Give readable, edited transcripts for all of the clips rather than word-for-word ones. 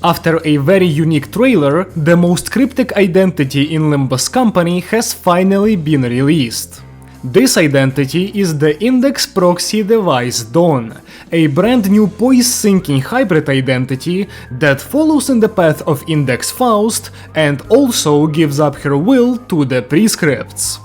After a very unique trailer, the most cryptic identity in Limbus company has finally been released. This identity is the Index Proxy device Dawn, a brand new poise-syncing hybrid identity that follows in the path of Index Faust and also gives up her will to the prescripts.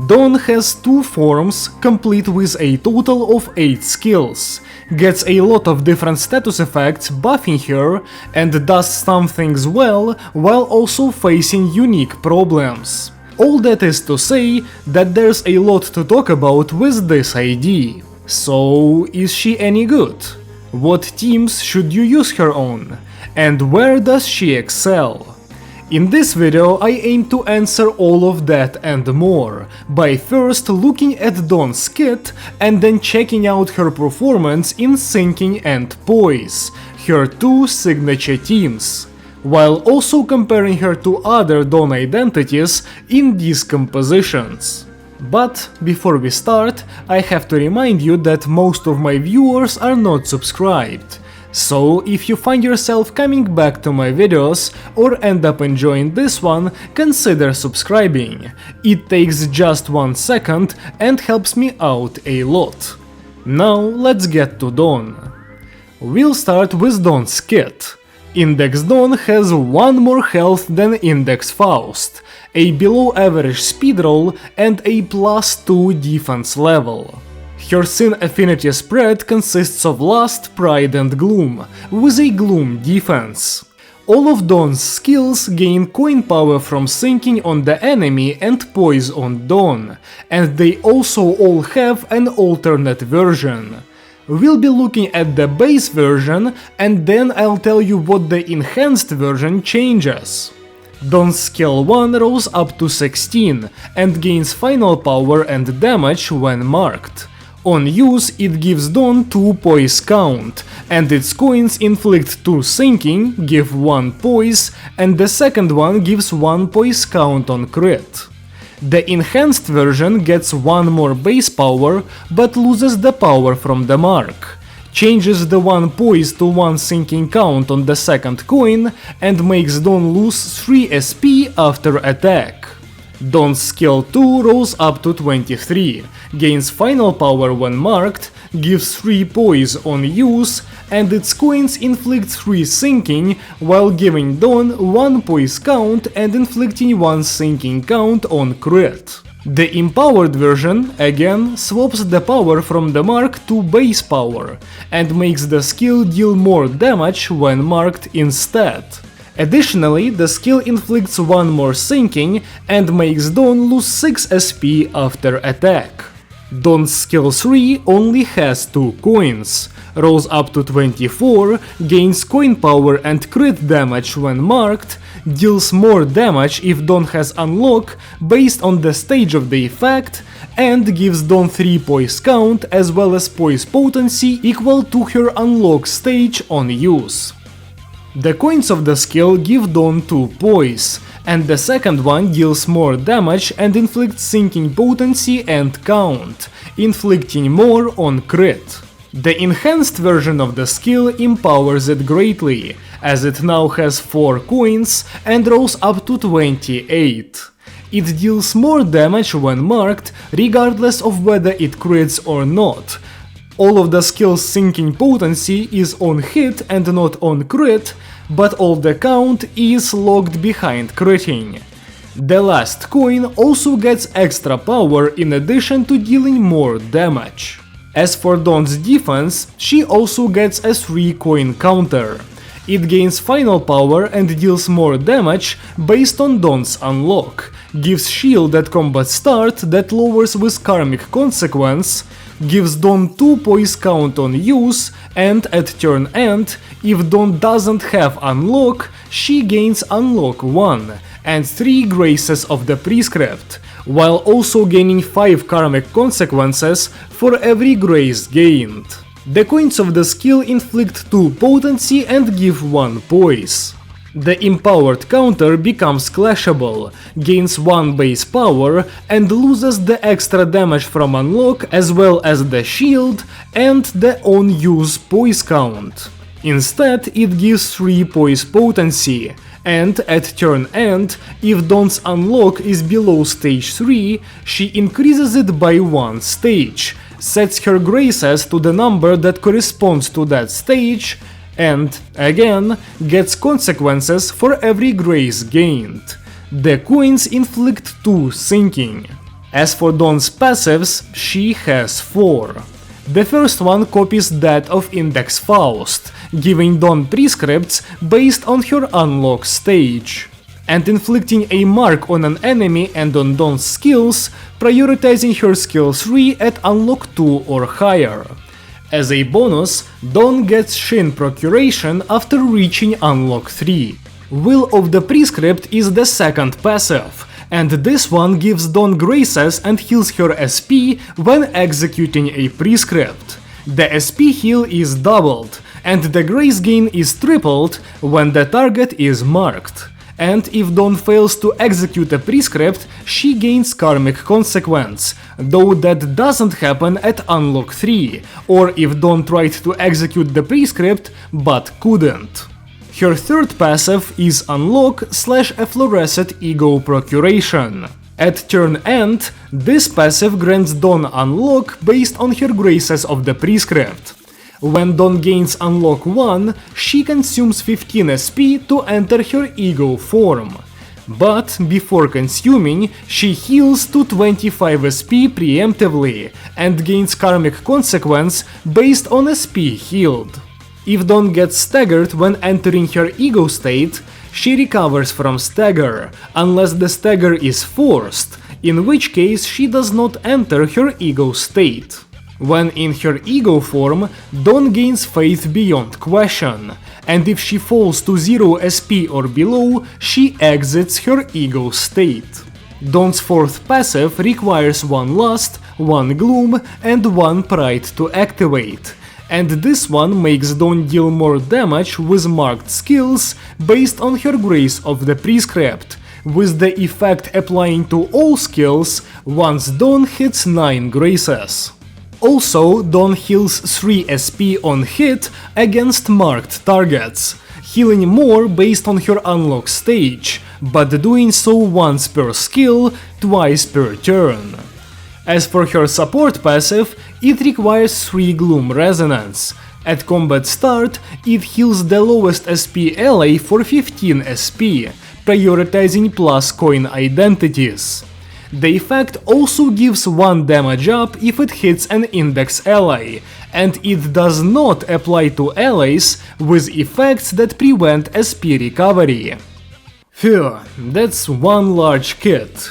Dawn has 2 forms, complete with a total of 8 skills, gets a lot of different status effects buffing her, and does some things well while also facing unique problems. All that is to say that there's a lot to talk about with this ID. So, is she any good? What teams should you use her on? And where does she excel? In this video I aim to answer all of that and more, by first looking at Dawn's kit and then checking out her performance in syncing and poise, her 2 signature teams, while also comparing her to other Dawn identities in these compositions. But before we start, I have to remind you that most of my viewers are not subscribed. So if you find yourself coming back to my videos or end up enjoying this one, consider subscribing. It takes just 1 second and helps me out a lot. Now let's get to Dawn. We'll start with Dawn's kit. Index Dawn has 1 more health than Index Faust, a below average speed roll and a +2 defense level. Her sin affinity spread consists of Lust, Pride and Gloom, with a Gloom defense. All of Dawn's skills gain coin power from syncing on the enemy and poise on Dawn, and they also all have an alternate version. We'll be looking at the base version and then I'll tell you what the enhanced version changes. Dawn's skill 1 rose up to 16 and gains final power and damage when marked. On use it gives Dawn 2 poise count, and its coins inflict 2 syncing, give 1 poise, and the second one gives 1 poise count on crit. The enhanced version gets 1 more base power, but loses the power from the mark, changes the 1 poise to 1 syncing count on the second coin, and makes Dawn lose 3 SP after attack. Dawn's skill 2 rolls up to 23, gains final power when marked, gives 3 poise on use, and its coins inflict 3 syncing, while giving Dawn 1 poise count and inflicting 1 syncing count on crit. The empowered version, again, swaps the power from the mark to base power, and makes the skill deal more damage when marked instead. Additionally, the skill inflicts 1 more syncing and makes Dawn lose 6 SP after attack. Dawn's skill 3 only has 2 coins, rolls up to 24, gains coin power and crit damage when marked, deals more damage if Dawn has unlock based on the stage of the effect, and gives Dawn 3 poise count as well as poise potency equal to her unlock stage on use. The coins of the skill give Dawn 2 poise, and the second one deals more damage and inflicts syncing potency and count, inflicting more on crit. The enhanced version of the skill empowers it greatly, as it now has 4 coins and rolls up to 28. It deals more damage when marked, regardless of whether it crits or not. All of the skill's syncing potency is on hit and not on crit, but all the count is locked behind critting. The last coin also gets extra power in addition to dealing more damage. As for Dawn's defense, she also gets a 3 coin counter. It gains final power and deals more damage based on Dawn's unlock, gives shield at combat start that lowers with karmic consequence, gives Dawn 2 poise count on use, and at turn end, if Dawn doesn't have unlock, she gains unlock 1 and 3 graces of the prescript, while also gaining 5 karmic consequences for every grace gained. The coins of the skill inflict 2 potency and give 1 poise. The empowered counter becomes clashable, gains 1 base power and loses the extra damage from unlock as well as the shield and the on-use poise count. Instead, it gives 3 poise potency, and at turn end, if Dawn's unlock is below stage 3, she increases it by 1 stage, sets her graces to the number that corresponds to that stage, and, again, gets consequences for every grace gained. The coins inflict 2 sinking. As for Dawn's passives, she has 4. The first one copies that of Index Faust, giving Dawn prescripts based on her unlock stage, and inflicting a mark on an enemy and on Dawn's skills, prioritizing her skill 3 at unlock 2 or higher. As a bonus, Dawn gets Shin Procuration after reaching unlock 3. Will of the Prescript is the second passive, and this one gives Dawn graces and heals her SP when executing a prescript. The SP heal is doubled, and the grace gain is tripled when the target is marked. And if Dawn fails to execute a prescript, she gains Karmic Consequence, though that doesn't happen at unlock 3, or if Dawn tried to execute the prescript but couldn't. Her third passive is Unlock/Effloresced Ego Procuration. At turn end, this passive grants Dawn Unlock based on her graces of the prescript. When Dawn gains Unlock 1, she consumes 15 SP to enter her Ego form. But before consuming, she heals to 25 SP preemptively and gains Karmic Consequence based on SP healed. If Dawn gets staggered when entering her Ego state, she recovers from stagger, unless the stagger is forced, in which case she does not enter her Ego state. When in her Ego form, Dawn gains Faith Beyond Question, and if she falls to 0 SP or below, she exits her Ego state. Dawn's fourth passive requires 1 Lust, 1 Gloom, and 1 Pride to activate, and this one makes Dawn deal more damage with marked skills based on her grace of the prescript, with the effect applying to all skills once Dawn hits 9 graces. Also, Dawn heals 3 SP on hit against marked targets, healing more based on her unlock stage, but doing so once per skill, twice per turn. As for her support passive, it requires 3 Gloom Resonance. At combat start, it heals the lowest SP ally for 15 SP, prioritizing plus coin identities. The effect also gives 1 damage up if it hits an Index ally, and it does not apply to allies with effects that prevent SP recovery. Phew, that's one large kit.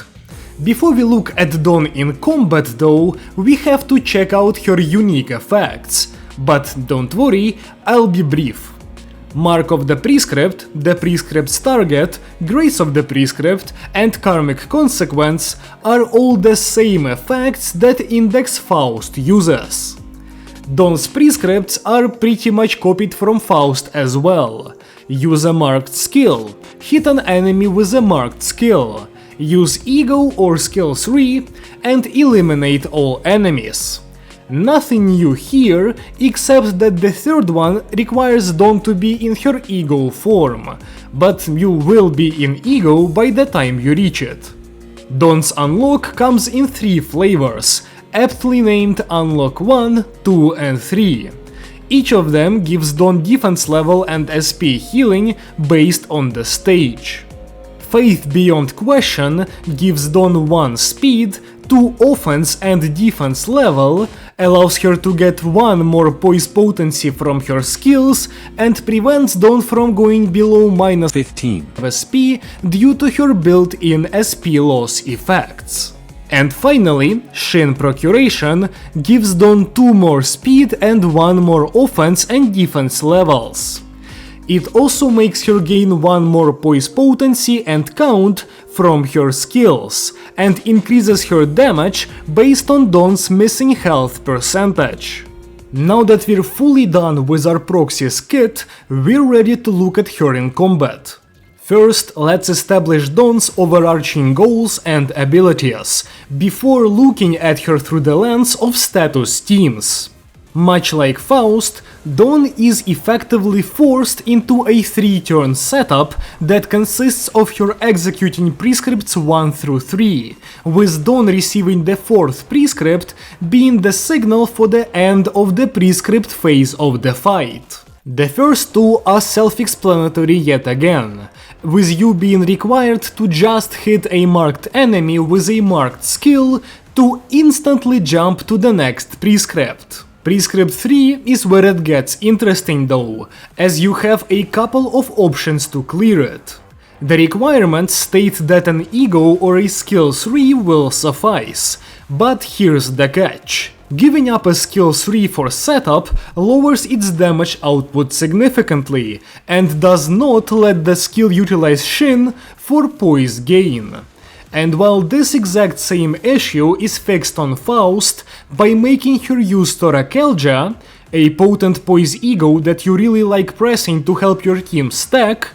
Before we look at Dawn in combat though, we have to check out her unique effects, but don't worry, I'll be brief. Mark of the Prescript, the Prescript's target, Grace of the Prescript, and Karmic Consequence are all the same effects that Index Faust uses. Dawn's prescripts are pretty much copied from Faust as well. Use a marked skill, hit an enemy with a marked skill, use Ego or Skill 3, and eliminate all enemies. Nothing new here, except that the third one requires Dawn to be in her Ego form, but you will be in Ego by the time you reach it. Dawn's unlock comes in 3 flavors, aptly named Unlock 1, 2 and 3. Each of them gives Dawn defense level and SP healing based on the stage. Faith Beyond Question gives Dawn 1 speed, 2 offense and defense level, allows her to get 1 more poise potency from her skills, and prevents Dawn from going below minus 15 SP due to her built-in SP loss effects. And finally, Shin Procuration gives Dawn 2 more speed and 1 more offense and defense levels. It also makes her gain 1 more poise potency and count from her skills, and increases her damage based on Dawn's missing health percentage. Now that we're fully done with our proxies kit, we're ready to look at her in combat. First, let's establish Dawn's overarching goals and abilities, before looking at her through the lens of status teams. Much like Faust, Dawn is effectively forced into a 3-turn setup that consists of her executing prescripts 1 through 3, with Dawn receiving the 4th prescript being the signal for the end of the prescript phase of the fight. The first two are self-explanatory yet again, with you being required to just hit a marked enemy with a marked skill to instantly jump to the next prescript. Prescript 3 is where it gets interesting though, as you have a couple of options to clear it. The requirements state that an ego or a skill 3 will suffice, but here's the catch. Giving up a skill 3 for setup lowers its damage output significantly, and does not let the skill utilize Shin for poise gain. And while this exact same issue is fixed on Faust by making her use KoDya, a potent poise ego that you really like pressing to help your team stack,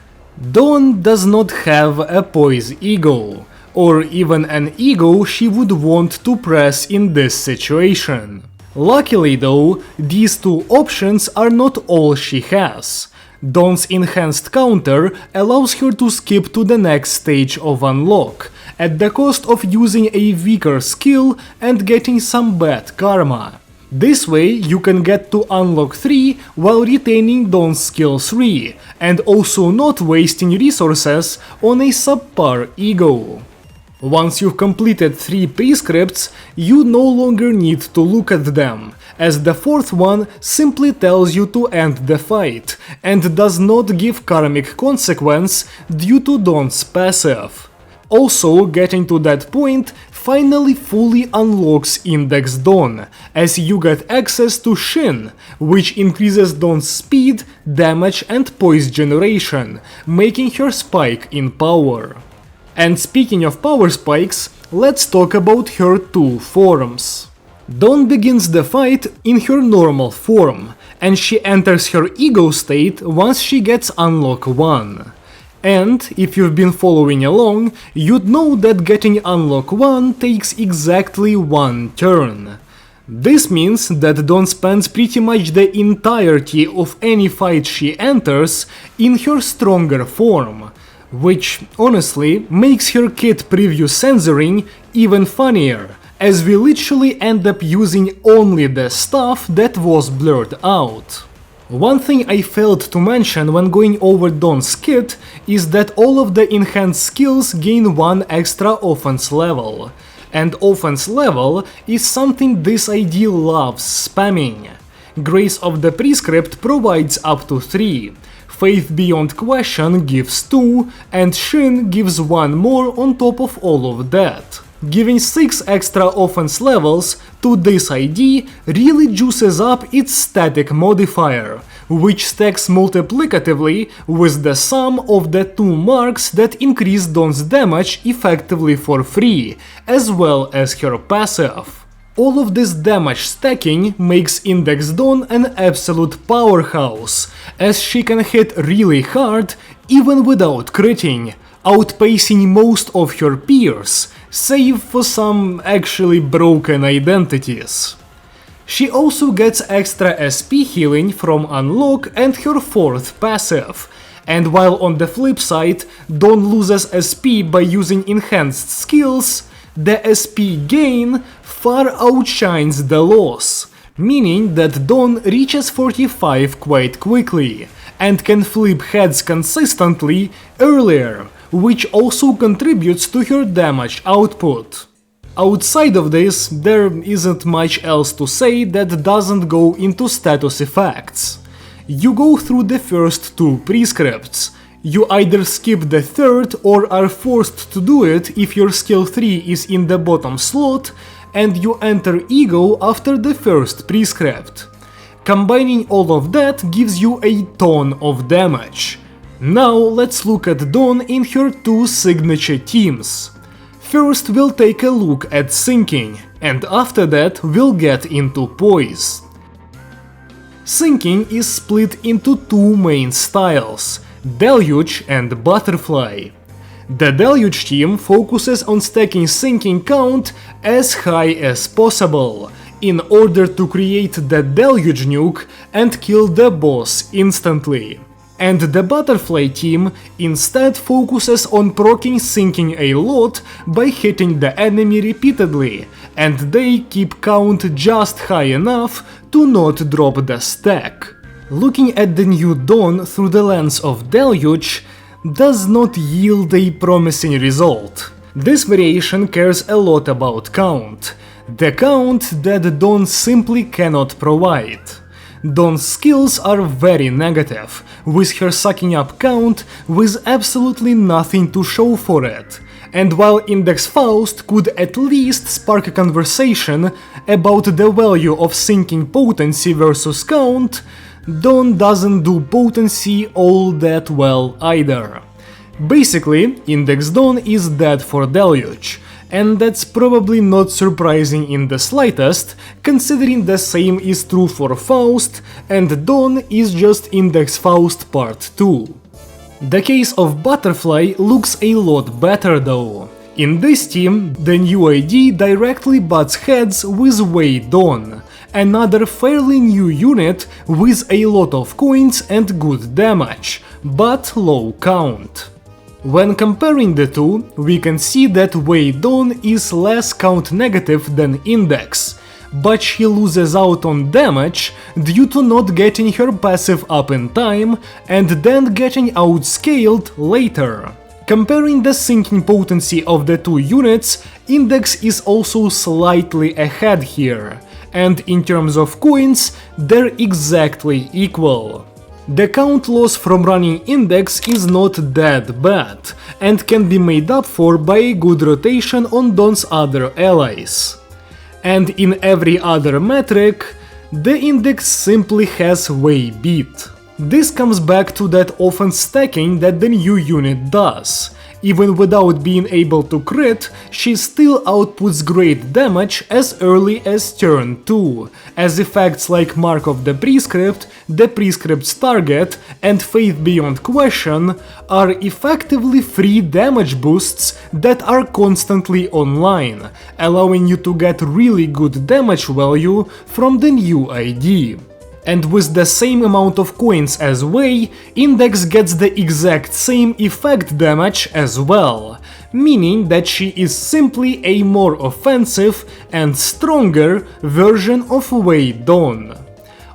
Dawn does not have a poise ego, or even an ego she would want to press in this situation. Luckily though, these two options are not all she has. Dawn's enhanced counter allows her to skip to the next stage of unlock, at the cost of using a weaker skill and getting some bad karma. This way you can get to unlock 3 while retaining Dawn's skill 3, and also not wasting resources on a subpar ego. Once you've completed 3 prescripts, you no longer need to look at them, as the 4th one simply tells you to end the fight, and does not give karmic consequence due to Dawn's passive. Also, getting to that point finally fully unlocks Index Dawn, as you get access to Shin, which increases Dawn's speed, damage and poise generation, making her spike in power. And speaking of power spikes, let's talk about her 2 forms. Dawn begins the fight in her normal form, and she enters her ego state once she gets unlock 1. And if you've been following along, you'd know that getting unlock 1 takes exactly 1 turn. This means that Dawn spends pretty much the entirety of any fight she enters in her stronger form, which honestly makes her kit preview censoring even funnier, as we literally end up using only the stuff that was blurred out. One thing I failed to mention when going over Dawn's kit is that all of the enhanced skills gain 1 extra offense level, and offense level is something this ID loves spamming. Grace of the Prescript provides up to 3, Faith Beyond Question gives 2, and Shin gives 1 more on top of all of that. Giving 6 extra offense levels to this ID really juices up its static modifier, which stacks multiplicatively with the sum of the 2 marks that increase Dawn's damage effectively for free, as well as her passive. All of this damage stacking makes Index Dawn an absolute powerhouse, as she can hit really hard even without critting, outpacing most of her peers, save for some actually broken identities. She also gets extra SP healing from unlock and her 4th passive, and while on the flip side Dawn loses SP by using enhanced skills, the SP gain far outshines the loss, meaning that Dawn reaches 45 quite quickly, and can flip heads consistently earlier, which also contributes to her damage output. Outside of this, there isn't much else to say that doesn't go into status effects. You go through the first 2 prescripts. You either skip the 3rd or are forced to do it if your skill 3 is in the bottom slot, and you enter Ego after the 1st prescript. Combining all of that gives you a ton of damage. Now let's look at Dawn in her 2 signature teams. First we'll take a look at Sinking, and after that we'll get into Poise. Sinking is split into 2 main styles, Deluge and Butterfly. The Deluge team focuses on stacking sinking count as high as possible, in order to create the deluge nuke and kill the boss instantly. And the butterfly team instead focuses on proccing sinking a lot by hitting the enemy repeatedly, and they keep count just high enough to not drop the stack. Looking at the new Dawn through the lens of deluge does not yield a promising result. This variation cares a lot about count, the count that Dawn simply cannot provide. Dawn's skills are very negative, with her sucking up count with absolutely nothing to show for it. And while Index Faust could at least spark a conversation about the value of sinking potency versus count, Dawn doesn't do potency all that well either. Basically, Index Dawn is dead for deluge, and that's probably not surprising in the slightest, considering the same is true for Faust, and Dawn is just Index Faust Part 2. The case of Butterfly looks a lot better though. In this team, the new ID directly butts heads with Wei Dawn, another fairly new unit with a lot of coins and good damage, but low count. When comparing the two, we can see that Wei Dawn is less count negative than Index, but she loses out on damage due to not getting her passive up in time and then getting outscaled later. Comparing the sinking potency of the two units, Index is also slightly ahead here, and in terms of coins, they're exactly equal. The count loss from running Index is not that bad, and can be made up for by a good rotation on Dawn's other allies. And in every other metric, the Index simply has Wei beat. This comes back to that often stacking that the new unit does. Even without being able to crit, she still outputs great damage as early as turn 2, as effects like Mark of the Prescript's target, and Faith Beyond Question are effectively free damage boosts that are constantly online, allowing you to get really good damage value from the new ID. And with the same amount of coins as Wei, Index gets the exact same effect damage as well, meaning that she is simply a more offensive and stronger version of Wei Dawn.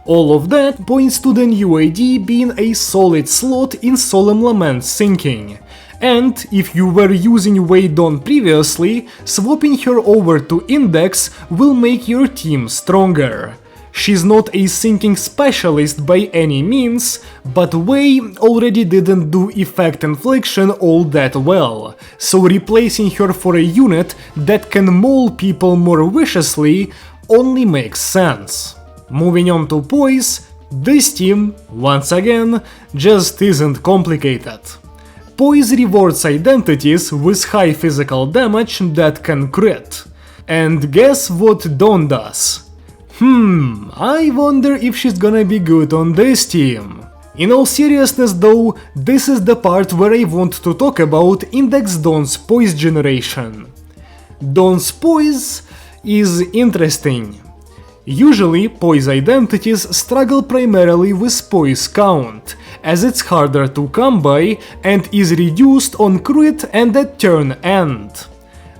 All of that points to the new ID being a solid slot in Solemn Lament sinking. And if you were using Wei Dawn previously, swapping her over to Index will make your team stronger. She's not a sinking specialist by any means, but Wei already didn't do effect infliction all that well, so replacing her for a unit that can maul people more viciously only makes sense. Moving on to Poise, this team, once again, just isn't complicated. Poise rewards identities with high physical damage that can crit. And guess what Dawn does? I wonder if she's gonna be good on this team. In all seriousness though, this is the part where I want to talk about Index Dawn's Poise generation. Dawn's Poise is interesting. Usually, Poise identities struggle primarily with Poise count, as it's harder to come by and is reduced on crit and at turn end.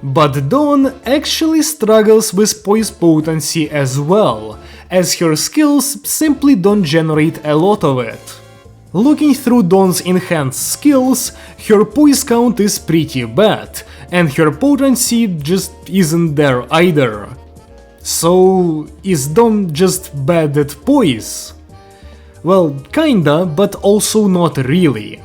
But Dawn actually struggles with Poise potency as well, as her skills simply don't generate a lot of it. Looking through Dawn's enhanced skills, her Poise count is pretty bad, and her potency just isn't there either. So, is Dawn just bad at Poise? Well, kinda, but also not really.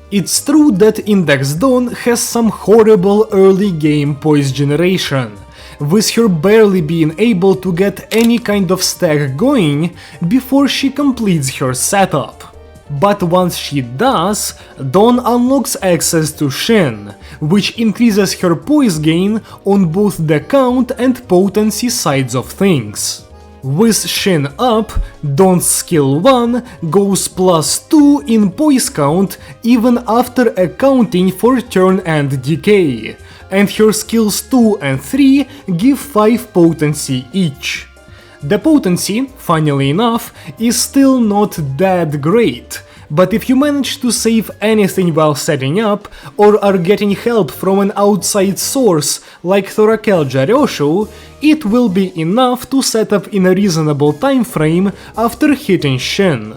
It's true that Index Dawn has some horrible early game Poise generation, with her barely being able to get any kind of stack going before she completes her setup. But once she does, Dawn unlocks access to Shin, which increases her Poise gain on both the count and potency sides of things. With Shin up, Dawn's skill 1 goes +2 in Poise count even after accounting for turn and decay, and her skills 2 and 3 give 5 potency each. The potency, funnily enough, is still not that great, but if you manage to save anything while setting up, or are getting help from an outside source like KoDya Ryoshu, it will be enough to set up in a reasonable time frame after hitting Shin.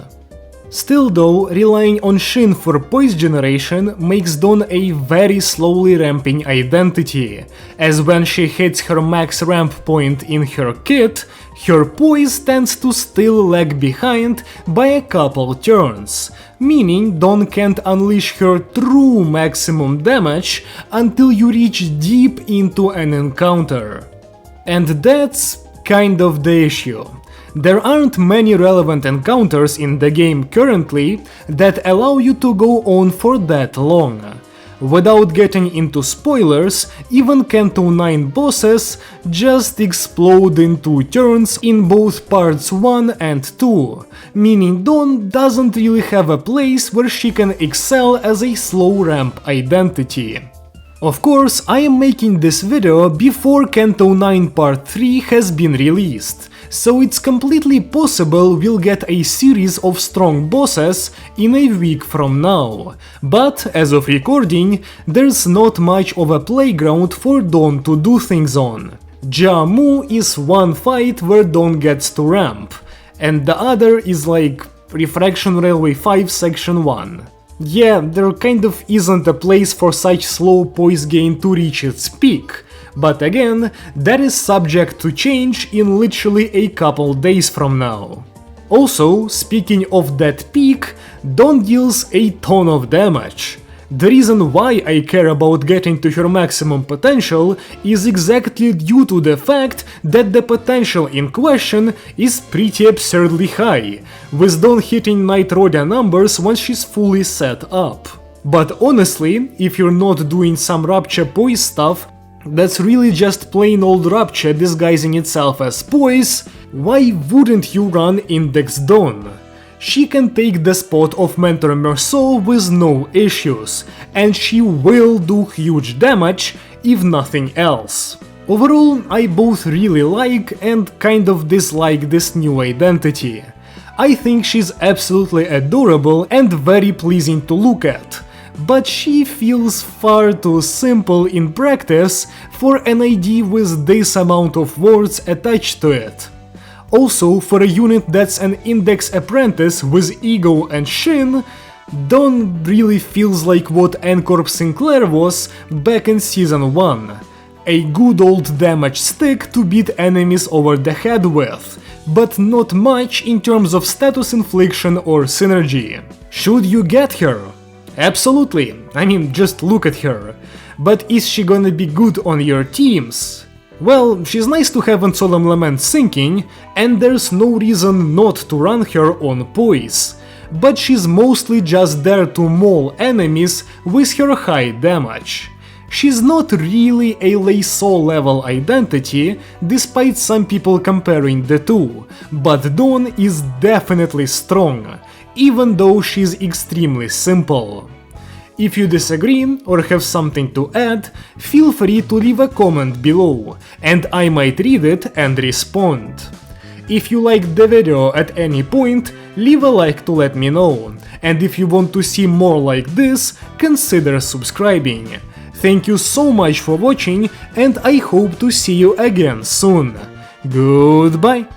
Still though, relying on Shin for poise generation makes Dawn a very slowly ramping identity, as when she hits her max ramp point in her kit, her poise tends to still lag behind by a couple turns, meaning Dawn can't unleash her true maximum damage until you reach deep into an encounter. And that's kind of the issue. There aren't many relevant encounters in the game currently that allow you to go on for that long. Without getting into spoilers, even Kanto 9 bosses just explode in 2 turns in both parts 1 and 2, meaning Dawn doesn't really have a place where she can excel as a slow ramp identity. Of course, I am making this video before Kanto 9 Part 3 has been released, so it's completely possible we'll get a series of strong bosses in a week from now, but as of recording, there's not much of a playground for Dawn to do things on. Jamu is one fight where Dawn gets to ramp, and the other is like Refraction Railway 5 Section 1. Yeah, there kind of isn't a place for such slow poise gain to reach its peak, but again, that is subject to change in literally a couple days from now. Also, speaking of that peak, Dawn deals a ton of damage. The reason why I care about getting to her maximum potential is exactly due to the fact that the potential in question is pretty absurdly high, with Dawn hitting KoDya numbers once she's fully set up. But honestly, if you're not doing some Rapture poise stuff, that's really just plain old Rapture disguising itself as poise, why wouldn't you run Index Dawn? She can take the spot of Mentor Merceau with no issues, and she will do huge damage, if nothing else. Overall, I both really like and kind of dislike this new identity. I think she's absolutely adorable and very pleasing to look at, but she feels far too simple in practice for an ID with this amount of words attached to it. Also, for a unit that's an Index apprentice with EGO and Shin, Dawn really feels like what N Corp Sinclair was back in Season 1. A good old damage stick to beat enemies over the head with, but not much in terms of status infliction or synergy. Should you get her? Absolutely, I mean, just look at her. But is she gonna be good on your teams? Well, she's nice to have on Solemn Lament syncing, and there's no reason not to run her on poise, but she's mostly just there to maul enemies with her high damage. She's not really a Leiso level identity, despite some people comparing the two, but Dawn is definitely strong, even though she's extremely simple. If you disagree or have something to add, feel free to leave a comment below, and I might read it and respond. If you liked the video at any point, leave a like to let me know, and if you want to see more like this, consider subscribing. Thank you so much for watching, and I hope to see you again soon. Goodbye!